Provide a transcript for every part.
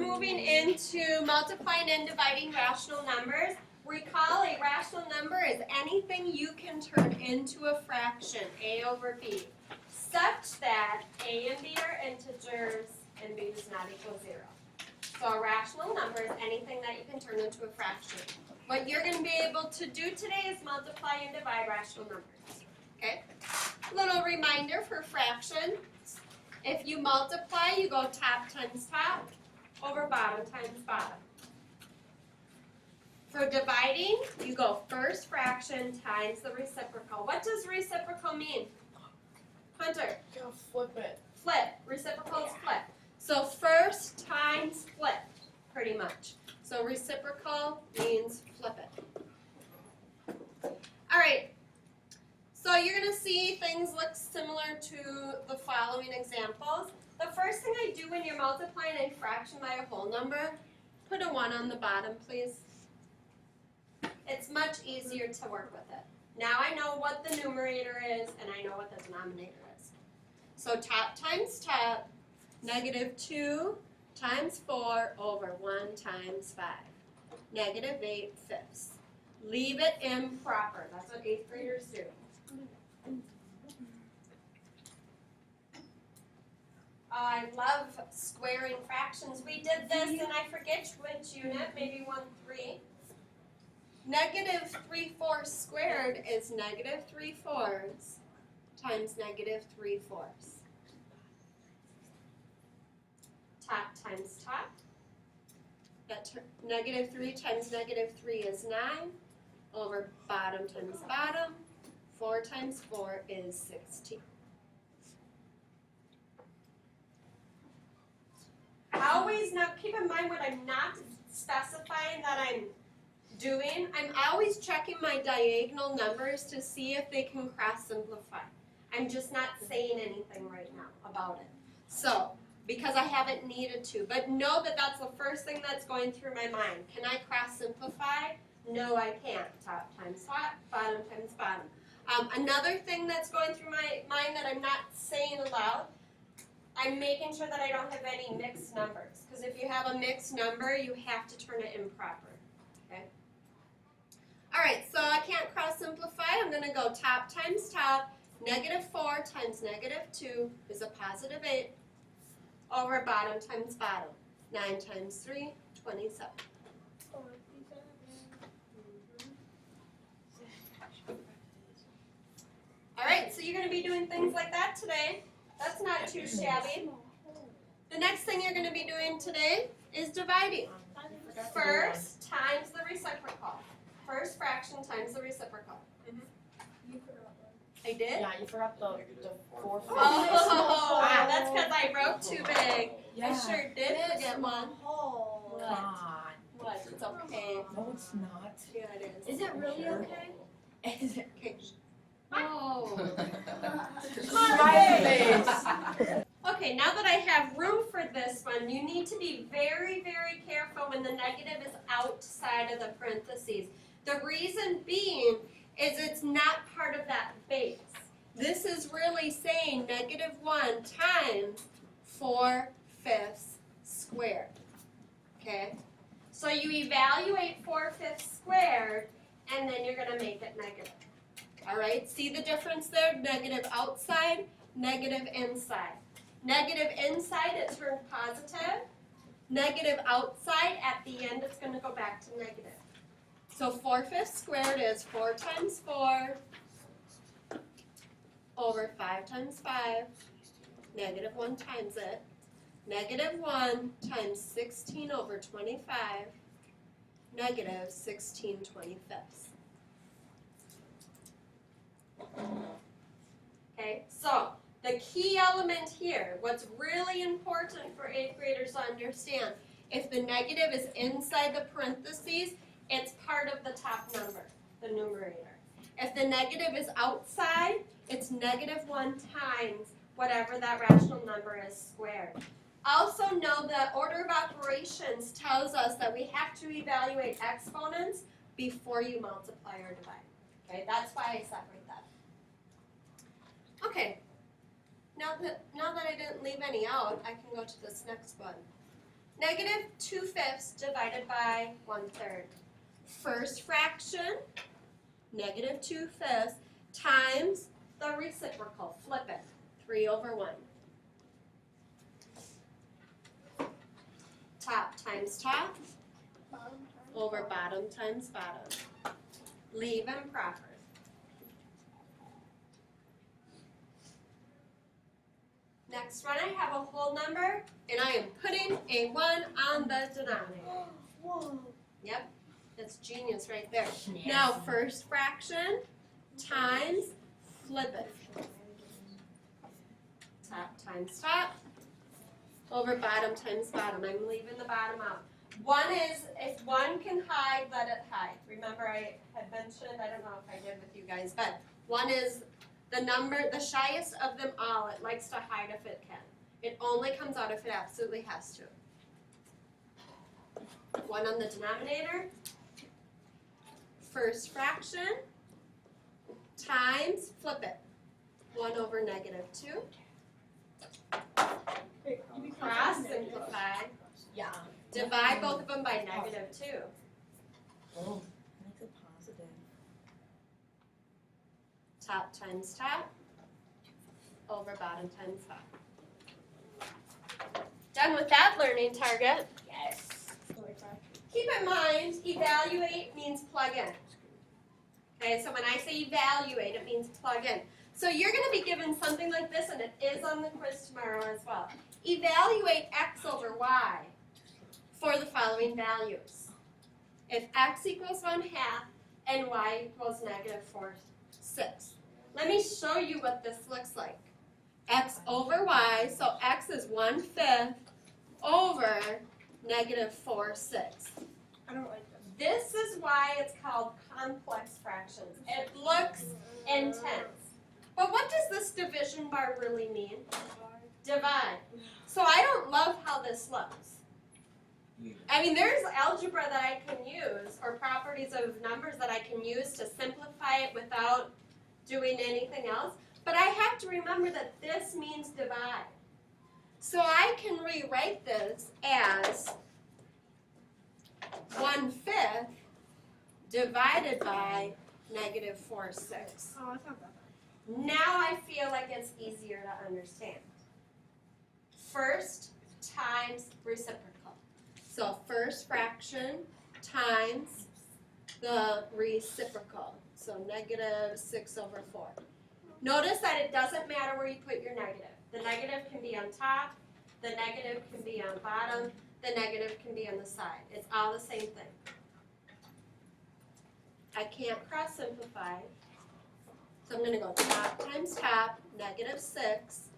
moving into multiplying and dividing rational numbers. Recall a rational number is anything you can turn into a fraction, a over b, such that a and b are integers and b does not equal 0. So a rational number is anything that you can turn into a fraction. What you're going to be able to do today is multiply and divide rational numbers. Okay? Little reminder for fractions. If you multiply, you go top times top over bottom times bottom. For dividing, you go first fraction times the reciprocal. What does reciprocal mean? Hunter? You flip it. Flip. Reciprocal is flip. So first times flip, pretty much. So reciprocal means flip it. All right. So you're going to see things look similar to the following examples. The first thing I do when you're multiplying a fraction by a whole number, put a 1 on the bottom, please. It's much easier to work with it. Now I know what the numerator is and I know what the denominator is. So top times top, negative 2 times 4 over 1 times 5. Negative 8 fifths. Leave it improper. That's what 8th graders do. Oh, I love squaring fractions. We did this and I forget which unit, maybe 1-3. Negative 3/4 squared is negative 3/4 times negative 3/4. Top times top. Negative 3 times negative 3 is 9 over bottom times bottom. 4 times 4 is 16. Always, now keep in mind what I'm not specifying that I'm doing. I'm always checking my diagonal numbers to see if they can cross simplify. I'm just not saying anything right now about it. So, because I haven't needed to. But know that that's the first thing that's going through my mind. Can I cross simplify? No, I can't. Top times top, bottom times bottom. Another thing that's going through my mind that I'm not saying aloud, I'm making sure that I don't have any mixed numbers. Because if you have a mixed number, you have to turn it improper. Okay? Alright, so I can't cross simplify. I'm going to go top times top. Negative 4 times negative 2 is a positive 8 over bottom times bottom. 9 times 3, 27. Alright, so you're going to be doing things like that today. That's not too shabby. The next thing you're going to be doing today is dividing. First times the reciprocal. First fraction times the reciprocal. I did? Yeah, you forgot the 4 fifths. Oh, that's because I wrote too big. Yeah. I sure did forget one. Come on. What? It's okay. No, it's not. Yeah, it is. Is it really okay? Is it? Okay. Oh. My Okay, now that I have room for this one, you need to be very, very careful when the negative is outside of the parentheses. The reason being is it's not part of that base. This is really saying negative 1 times 4 fifths squared. Okay? So you evaluate 4 fifths squared, and then you're going to make it negative. Alright, see the difference there? Negative outside, negative inside. Negative inside, it turned positive. Negative outside, at the end, it's going to go back to negative. So 4 fifths squared is 4 times 4 over 5 times 5. Negative 1 times it. Negative 1 times 16 over 25. Negative 16 25ths. Okay, so the key element here, what's really important for 8th graders to understand, if the negative is inside the parentheses, it's part of the top number, the numerator. If the negative is outside, it's negative 1 times whatever that rational number is squared. Also know that order of operations tells us that we have to evaluate exponents before you multiply or divide. Okay, that's why I separate that. Okay, now that I didn't leave any out, I can go to this next one. Negative 2/5 divided by 1/3. First fraction, negative 2/5 times the reciprocal. Flip it. 3/1. Top times top over bottom times bottom. Leave improper. Next one, I have a whole number, and I am putting a 1 on the denominator. Whoa. Yep, that's genius right there. Now, first fraction times, flip it. Top times top over bottom times bottom. I'm leaving the bottom out. One is, if one can hide, let it hide. Remember I had mentioned, I don't know if I did with you guys, but one is the number, the shyest of them all. It likes to hide if it can. It only comes out if it absolutely has to. 1 on the denominator. First fraction times, flip it. 1 over negative 2. Cross simplify. Yeah. Divide both of them by negative 2. Oh, make it positive. Top times top over bottom times bottom. Done with that learning target. Yes. Keep in mind, evaluate means plug in. Okay, so when I say evaluate, it means plug in. So you're going to be given something like this, and it is on the quiz tomorrow as well. Evaluate x over y for the following values. If x equals 1/2 and y equals negative 4/6. Let me show you what this looks like. X over y, so x is 1/5 over negative 4/6. I don't like this. This is why it's called complex fractions. It looks intense. But what does this division bar really mean? Divide. So I don't love how this looks. I mean, there's algebra that I can use, or properties of numbers that I can use to simplify it without doing anything else. But I have to remember that this means divide. So I can rewrite this as 1/5 divided by negative 4/6. Oh, that's not that bad. Now I feel like it's easier to understand. First times reciprocal. So first fraction times the reciprocal. So negative 6/4. Notice that it doesn't matter where you put your negative. The negative can be on top, the negative can be on bottom, the negative can be on the side. It's all the same thing. I can't cross simplify. So I'm going to go top times top, negative 6,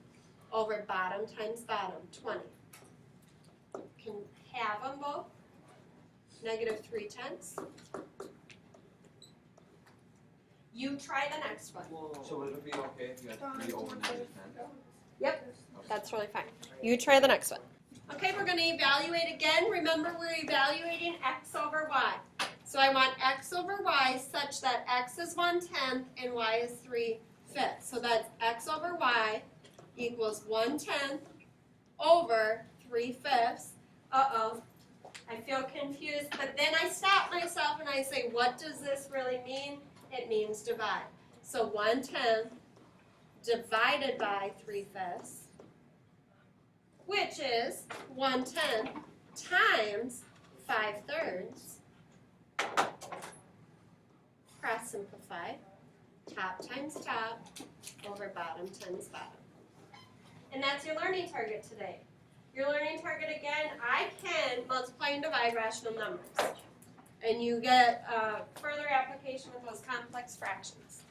over bottom times bottom, 20. Can have them both. Negative 3/10. You try the next one. So would it be okay if you had 3 over negative 10? Yep, that's really fine. You try the next one. Okay, we're going to evaluate again. Remember, we're evaluating x over y. So I want x over y such that x is 1/10 and y is 3/5. So that's x over y equals 1/10 over 3/5. Uh-oh, I feel confused. But then I stop myself and I say, what does this really mean? It means divide. So 1/10 divided by 3/5, which is 1/10 times 5/3. Cross simplify. Top times top over bottom times bottom. And that's your learning target today. Your learning target again, I can multiply and divide rational numbers. And you get further application with those complex fractions.